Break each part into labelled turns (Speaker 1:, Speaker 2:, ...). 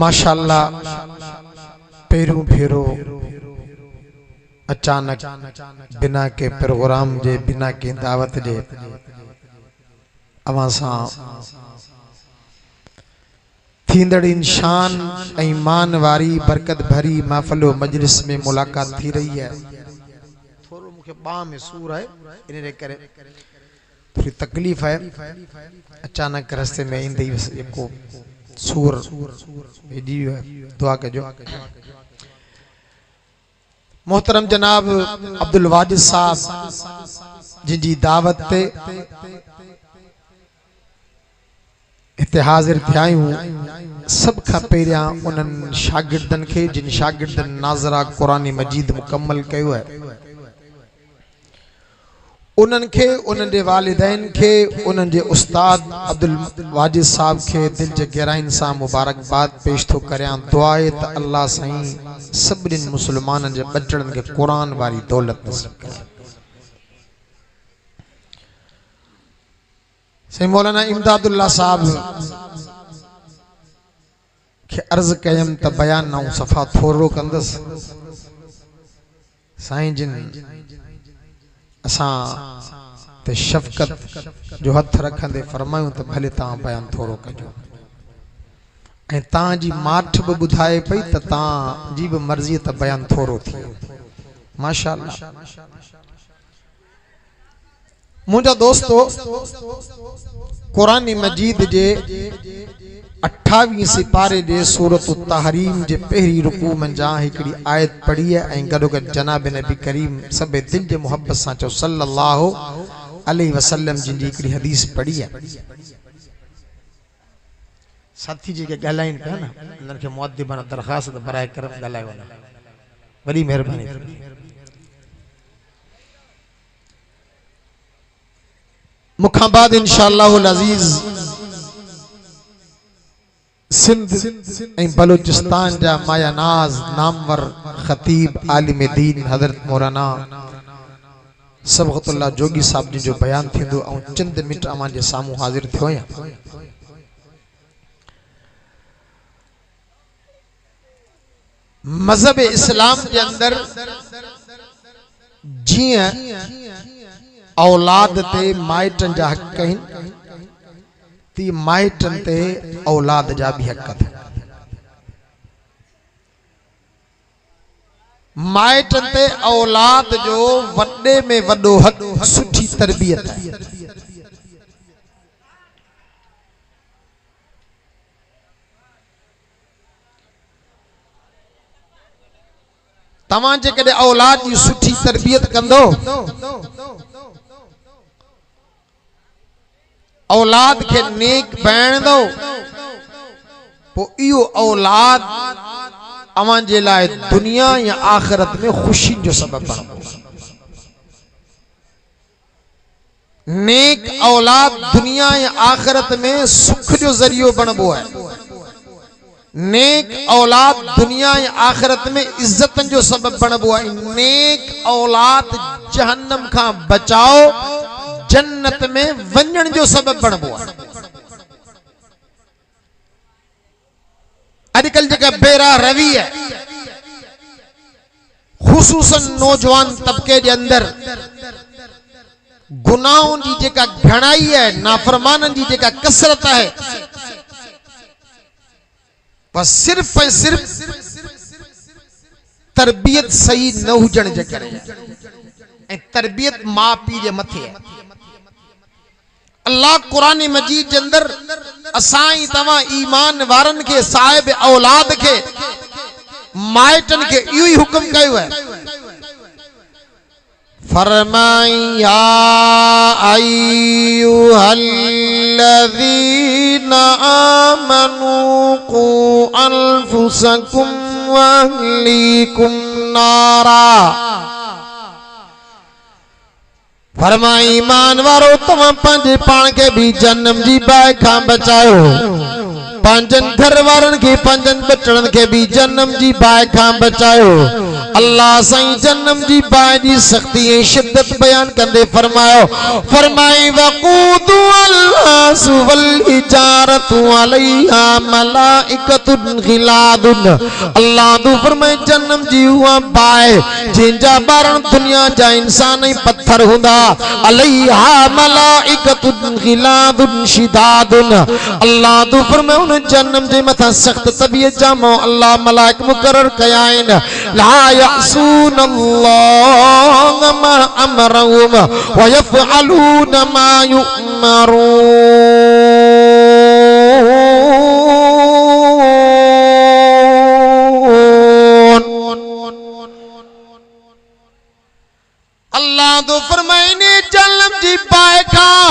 Speaker 1: माशाअल्लाह पेरों फेरो अचानक बिना के प्रोग्राम जे बिना के दावत जे अवासा थींदड़ इंशान ईमान वारी बरकत भरी महफिल मजलिस में मुलाकात थी रही है। थोरो मुखे बाह में सूर है, इन्हें करे थोड़ी तकलीफ है। अचानक रास्ते में ईंदे को सूर भेजी है, दुआ कजो। मोहतरम जनाब अब्दुल वाजिद साहब जिनकी दावत ते इते हाजिर थियायूं, सब खां पहिरियां उन्हनि शागिर्दनि खे जिन शागिर्दनि नाज़रा क़ुरान मजीद मुकम्मल कयो है, उन्हनि खे, उन्हनि जे वालिदैन खे, उन्हनि जे उस्ताद अब्दुल वाजिद साहब खे दिल जे गहराइन सां मुबारकबाद पेश थो करियां। दुआ आहे त अल्लाह साईं सभिनी मुस्लमाननि जे ॿचड़नि खे क़ुरान वारी दौलत नसीब करे। से मौलाना इमदादुल्लाह साहब के अर्ज कयम त बयान नौ सफ़ा थोरो कंदस। साईं जिन असा ते शफ़क़त जो हथ रखंदे फरमायूं त भले तव्हां बयान थोरो कजो ऐं तव्हां जी माठ बि ॿुधाए पई त तव्हां जी बि मर्ज़ी त बयान थोरो थियो। माशाअल्लाह। मुंहिंजा दोस्तो, क़ुरान मजीद जे 28 सिपारे जे सूरत तहरीम जे पहिरी रुकू मंझा हिकड़ी आयत पढ़ी है ऐं गॾोगॾु जनाब नबी करीम सभे दिल जे मोहब्बत सां चओ सल्लल्लाहु अलैहि वसल्लम जिन जी हिकड़ी हदीस पढ़ी है। साथी जेके ॻाल्हाइनि पिया न उन्हनि खे मुअद्दिबाना दरख़्वास्त बराए करम ॻाल्हाए वञो, वॾी महिरबानी। मुखां बाद इंशाअल्लाहुल अज़ीज़ सिंध ऐं बलूचिस्तान जा माया नाज नामवर खतीब आलिम दीन हज़रत मौलाना सबग़तुल्लाह जोगी साहब जी जो बयान थींदो ऐं चंद मिनट अवां जे साम्हूं हाज़िर थियो आहियां। मज़हब इस्लाम के अंदर जियां औलाद ते माइटन जा हक़ आहिनि ती माइटन ते औलाद जा भी हक़ आहिनि। माइटन ते औलाद जो वॾे में वॾो हक़ सुठी तरबियत है। तव्हां जे कॾहिं औलाद जी सुठी तरबियत कंदो, औलाद के नेक बणंदो, पोइ इहो औलाद अवां जे लाइ दुनिया या आखिरत में खुशी जो सबब बणंदो। नेक औलाद दुनिया या आखिरत में सुख जो जरियो बणबो है। नेक औलाद दुनिया या आखिरत में इज्जतन जो सबब बणबो है। नेक औलाद जहन्नम का बचाओ जन्नत में वंजन जो सबब बणबो है। अजकल जेका बेरा रवि है खुसूसन नौजवान तबके के अंदर गुनाहों की जेका घणाई है, नाफरमानन की जेका कसरत है, बस सिर्फ ऐं सिर्फ तरबियत सही न हुजण जे करे ऐं तरबियत मां पीउ जे मथे है। अल्लाह कुरान मजीद के अंदर असाई तवा ईमान वारन के साहिब औलाद के माइटन के इहो ही हुक्म कयो है। फरमाया अय्युहल्लज़ीना आमनू कू अनफुसकुम व अहलीकुम नारा। फरमाया ईमान वारो तव्हां पंहिंजे पाण के भी जन्म जी बाहि खां बचायो, पंहिंजनि घर वारनि खे पंहिंजनि बचड़नि खे भी जन्म जी बाहि खां बचायो। अल्लाह साईं जन्म जी बाहि जी सख्ती ऐं शिद्दत बयान कंदे फरमायो, फरमाई वक़ूदु अल्लासु वल इजारतु अलैहा मलाइकतुन गिलादुन। अल्लाह तो फरमाए जन्म जी हुआ बाहि जिनजा ॿारन दुनिया जा इंसान ऐं पत्थर हूंदा, अलैहा मलाइकतुन गिलादुन शिदादुन। अल्लाह तो फरमाए उन जन्म जे मथा सख्त तबीयत जा अल्लाह मलाइक मुकर्रर कया आहिनि। ला यअसून अल्लाह मा अमरहुम व यफअलून मा युअमरून। अल्लाह तो फरमाइने जन्म जी बाहि खां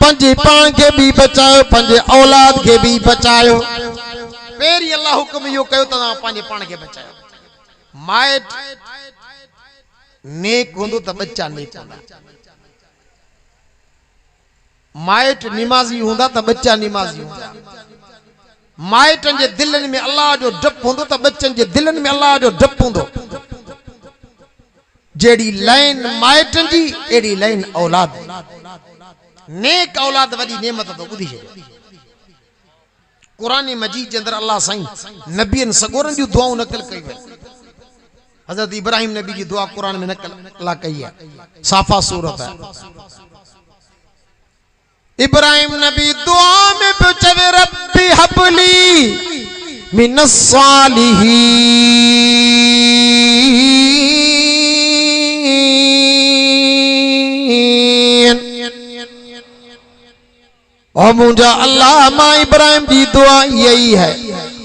Speaker 1: पंहिंजे पाण के भी बचायो, पंहिंजे औलाद के भी बचायो। पहिरीं अल्लाह हुक्म इहो कयो त तव्हां पंहिंजे पाण के बचायो। माइट नेक हूंदो त बच्चा नेक हूंदा, माइट निमाज़ी हूंदा त बच्चा निमाज़ी हूंदा। माइटन जे दिलनि में अल्लाह जो डपु हूंदो त बच्चन जे दिलनि में अल्लाह जो डपु हूंदो। जेड़ी लाइन माइटन जी एड़ी लाइन औलाद। नेक औलाद वडी नेमत तो बुधी छे। कुरान मजीद के अंदर अल्लाह साईं नबियन सगोरन जी दुआऊं नकल कई वे। हजरत इब्राहिम नबी की दुआ कुरान में नकल अल्लाह कही है, साफा सूरत है। इब्राहिम नबी दुआ में पूछे रब्बी हबली मिनस सालिहीन। और मुझा अल्लाह मां इब्राहिम की दुआ यही है,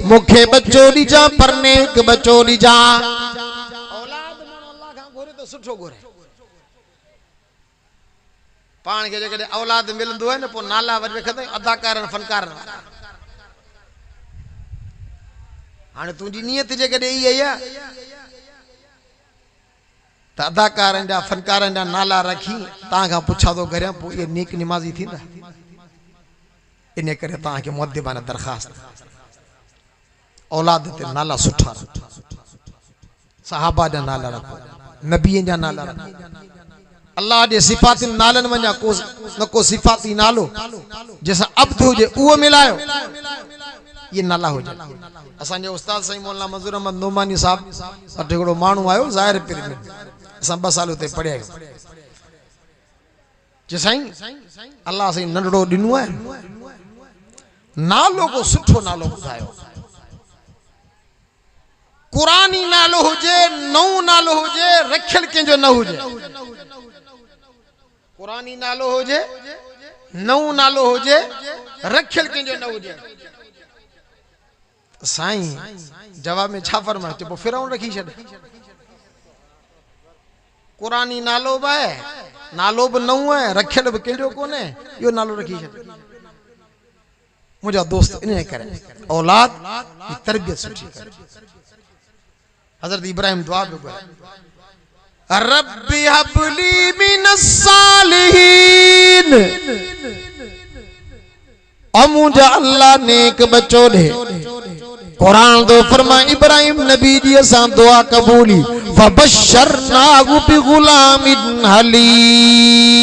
Speaker 1: मुखे बच्चो ॾिजा पर नेक बच्चो ॾिजा। औलाद मानो अल्लाह खां घुरे तो सुठो घुरे। पाण खे जेकॾहिं औलाद मिलंदो आहे न पोइ नाला वरी रखंदा आहियूं अदाकारनि फनकारनि वारा। हाणे तुंहिंजी नियत जेकॾहिं इहा आहे त अदाकारनि जा फनकारनि जा नाला रखी तव्हां खां पुछा थो करियां पोइ इहे नेक निमाज़ी थींदा। इन करे तव्हांखे मुअद्दिबाना दरख़्वास्त, औलाद ते नाला सुठा रखो, सहाबा जा नाला रखो, नबीअ जा नाला रखो। अल्लाह जे सिफ़ाती नालनि वञा को न को सिफ़ाती नालो जैसा अब्द हुजे उहो मिलायो, ये नाला हुजे। असांजे उस्ताद साईं मौलाना मंजूर अहमद नोमानी साहब वटि हिकिड़ो माण्हू आयो ज़ाहिर पीर में, असां 2 साल हुते पढ़िया आहियूं। जे साईं अल्लाह साईं नंढड़ो ॾिनो आहे, नालो को सुठो नालो ॿुधायो, कुरानी नालो हुजे, नओं नालो हुजे, रखियल कंहिंजो न हुजे। कुरानी नालो हुजे, नओं नालो हुजे, रखियल कंहिंजो न हुजे। साईं जवाब में छा फरमाए, चइबो फिरौन रखी छॾ। कुरानी नालो बि आहे, नालो बि नओं आहे, रखियल बि कंहिंजो कोन्हे, इहो नालो रखी छॾ। मुंहिंजा दोस्त इन करे औलाद की तरबियत सुठी करे। हजरत इब्राहिम दुआ भी करे, रब्बी हबली मिनस सालिहीन। और मुझे अल्लाह नेक बच्चो दे। कुरान तो फरमा इब्राहिम नबी जी असां दुआ कबूली, फबशरनाहु बिगुलामिन हलीम।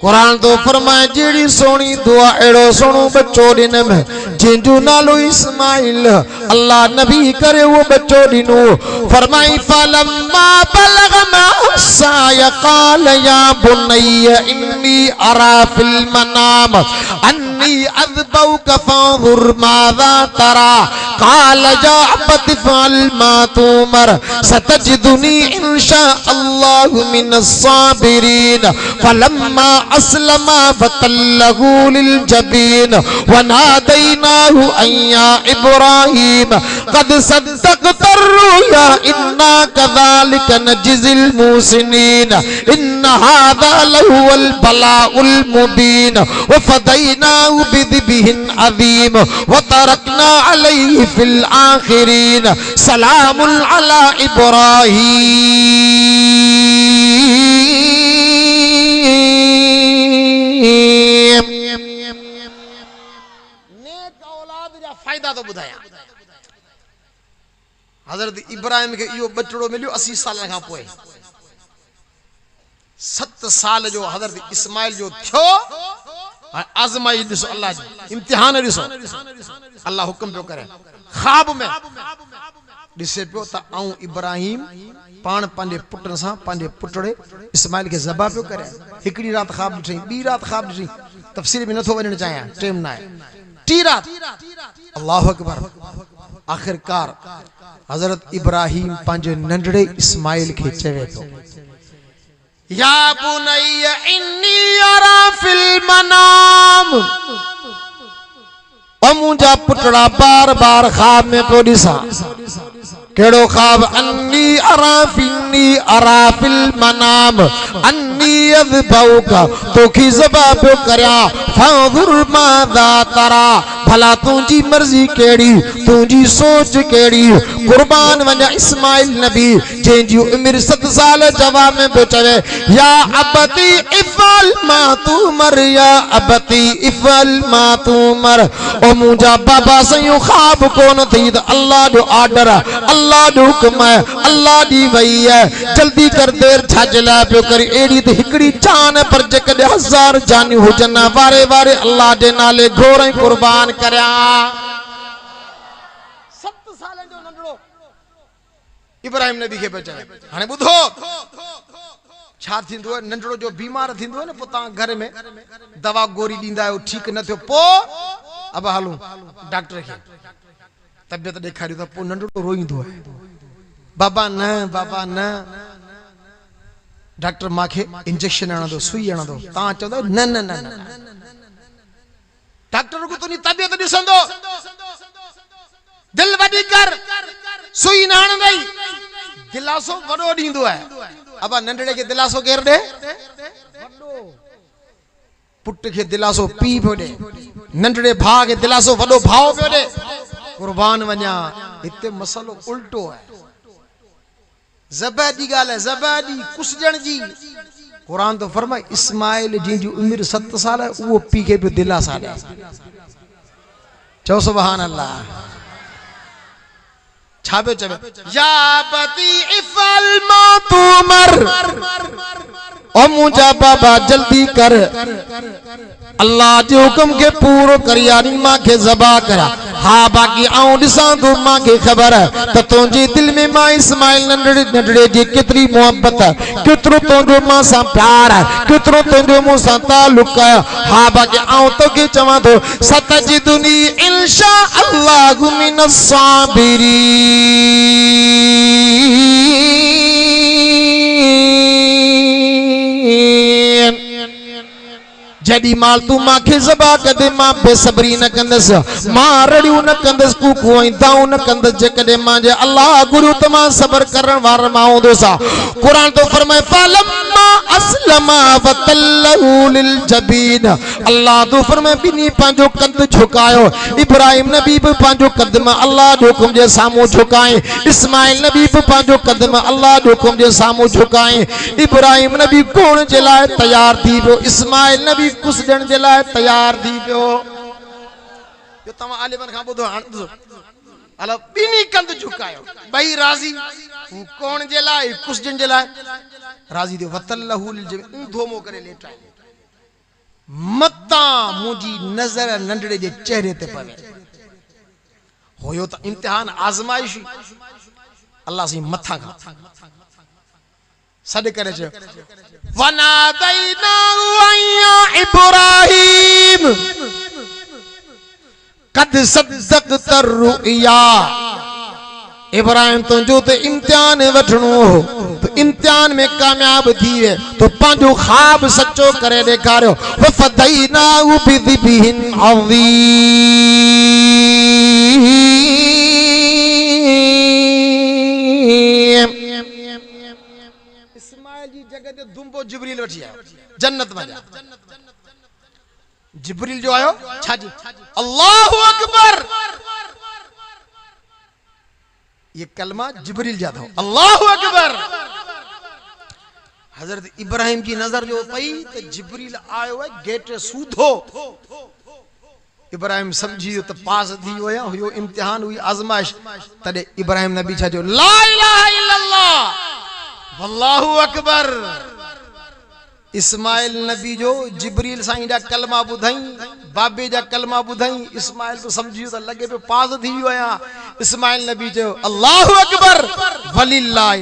Speaker 1: कुरान तो फरमाए जेड़ी सोनी दुआ एड़ो सोनो बच्चो दिन में जिंजू नालो इस्माइल अल्लाह नबी करे वो बच्चो दिनो। फरमाई फलम्मा बलग मसा यकाल या बुनैया इन्नी अरा फिल मनाम अन्नी अज़बौक फंजुर माज़ा तरा काल या अबति फअल मा तुमर सतजिदुनी इंशा अल्लाहु मिनस साबिरीन। फलम्मा अस्लमा फतल्लहु लिल जबीन वनादैनाहु अय्या इब्राहिम कद सद्दक़त रुया इन्ना कज़ालिक नज्ज़िल मुहसिनीन इन्न हाज़ा लहुवल बलाउल मुबीन वफ़दैनाहु बिज़िबिहिन अज़ीम वतरकना अलैहि फिल आखिरीन सलामुन अला इब्राहीम। नेक औलाद जा फायदा तो बुधाया। हजरत इब्राहिम के यो बचड़ो मिलियो 80 साल खां पोइ। 7 साल जो हजरत इस्माइल जो थियो। आज़माई ॾिसो अल्लाह जी इम्तिहान ॾिसो। अल्लाह हुक्म पियो करे ख्वाब में ॾिसे पियो त आऊं इब्राहिम पाण पंहिंजे पुटनि सां पंहिंजे पुटड़े इस्माइल खे ज़बह पियो करे। हिकिड़ी राति ख्वाब ॾिठई, ॿी राति ख्वाब ॾिठई, तफ़सील में नथो वञणु चाहियां, टाइम न आहे। टी रात अल्लाहु अकबर। आखिरकार हजरत इब्राहिम पंहिंजे नंढड़े इस्माइल खे चवे थो या बुनैया इन्नी अरा फिल मनाम। ओ मुंहिंजा पुटड़ा बार बार ख्वाब में पियो ॾिसां। केड़ो ख्वाब? अन्नी अरा फिल मनाम अन्नी अज़बौका तोखी ज़बह पियो करियां फंजुर माज़ा तरा भला तुझी मर्जी केड़ी तुझी सोच केड़ी कुर्बान वञा इस्माइल नबी जंहिंजी उम्र 7 साल जवाब में पियो चवे या अबती इफ़अल मा तुमर या अबती इफ़अल मा तुमर ओ मुंहिंजा बाबा सयूं ख्वाब कोन थी त अल्लाह जो ऑर्डर अल्लाह जो हुक्म है अल्लाह दी वही है जल्दी कर देर छाजे लाइ पियो करी एड़ी त हिकड़ी जान पर जेकॾहिं 1000 जानियूं हुजन वारे वारे अल्लाह जे नाले घोर कुर्बान करया 7 साल जो नंढड़ो इब्राहिम नबी खे पियो चवे हाणे ॿुधो छा थींदो आहे नंढड़ो जो बीमार थींदो आहे न पोइ तव्हां घर में दवा गोरी ॾींदा आहियो ठीक न थियो पोइ अब हलूं डॉक्टर खे तबियत ॾेखारियो त पोइ नंढड़ो रोईंदो आहे बाबा न डॉक्टर मांखे इंजेक्शन हणंदो सुई हणंदो तव्हां चवंदो न न न न डॉक्टर को तुंहिंजी तबियत ॾिसंदो दिल वॾी कर सुई न हणंदई दिलासो वॾो ॾींदो आहे अब नंढड़े खे दिलासो केरु ॾे वॾो पुट खे दिलासो पीउ पियो ॾे नंढड़े भाउ खे दिलासो वॾो भाउ पियो ॾे कुर्बान वञा हिते मसलो उल्टो आहे ज़बह जी ॻाल्हि आहे ज़बह जी कुसजण जी कुरान तो फरमाए इस्माइल जी उम्र 7 साल है वो पी के भी दिलासा ॾे चओ सुभान अल्लाह छा पियो चवे या बती इफ़अल मा तुमर ओ मुंहिंजा बाबा जल्दी कर अल्लाह जे हुक्म के पूरो कर यानी मां के ज़बा करा हाँ बाकी आऊं ॾिसां थो मां के ख़बर त तुंहिंजे दिल में मां इस्माइल नंढड़े जी केतिरी मोहब्बत केतिरो तुंहिंजो मां सां प्यार आहे केतिरो तुंहिंजो मूं सां तालुक आहे हाँ बाकी आऊं तोखे चवां थो सतजिदुनी इंशा अल्लाहु मिनस साबिरीन जडी माल तू मांखे ज़बा कदे मां बेसब्री न कंदस मां रड़ियूं न कंदस कूकू ऐं दाऊं न कंदस जेकॾहिं मां जे अल्लाह गुरु त मां सबर करण वारो मां हूंदुसि कुरान तो फरमाए फलम्मा अस्लमा वतल्लहु लिल जबीन अल्लाह तो फरमाए बिनी पंहिंजो कद झुकायो इब्राहिम नबी भी पंहिंजो कदम अल्लाह जो हुकुम जे साम्हूं झुकाए इस्माइल नबी भी पंहिंजो कदम अल्लाह जो हुकुम जे साम्हूं झुकाए इब्राहिम नबी कोण जे लाइ तैयार थी पियो इस्माइल नबी कुसजण जे लाइ तैयार थी पियो जो तव्हां आलिमन खां ॿुधो हाणे हलो ॿिनी कंध झुकायो ॿई राज़ी हू कोण जे लाइ कुसजण जे लाइ राज़ी थियो वतल्लहु लिल जबीन धोमो करे लेटाए मता मुंहिंजी नज़र नंढड़े जे चेहरे ते पवे होयो त इम्तिहान आज़माइश अल्लाह सी मथा खां सॾ करे चयो वनादैनाहु या इब्राहिम कद सद्दक़त रुया इब्राहिम तुंहिंजो ते इम्तिहान वठणो हो तो इम्तिहान में कामयाब थी वे तो पंहिंजो ख्वाब सचो करे ॾेखारियो वफ़दैनाहु बिज़िबिहिन दुंबो जिब्रील वठी आयो जन्नत में जिब्रील जो आयो छाजी अल्लाहु अकबर ये कलमा जिब्रील जा था अल्लाहु अकबर हजरत इब्राहिम की नजर जो पई तो जिब्रील आयो है गेट सूधो इब्राहिम समझी तो पास थी होया हुयो इम्तिहान हुई आजमाइश तडे इब्राहिम नबी छा जो ला इलाहा इल्लल्लाह वल्लाहु अकबर इस्माइल नबी जो जिब्रील साईं जा कलमा ॿुधई बाबे जा कलमा ॿुधई इस्माइल तो समझी तो लगे पे पास थी वियो आहियां इस्माइल नबी जो अल्लाहु अकबर वलिल्लाह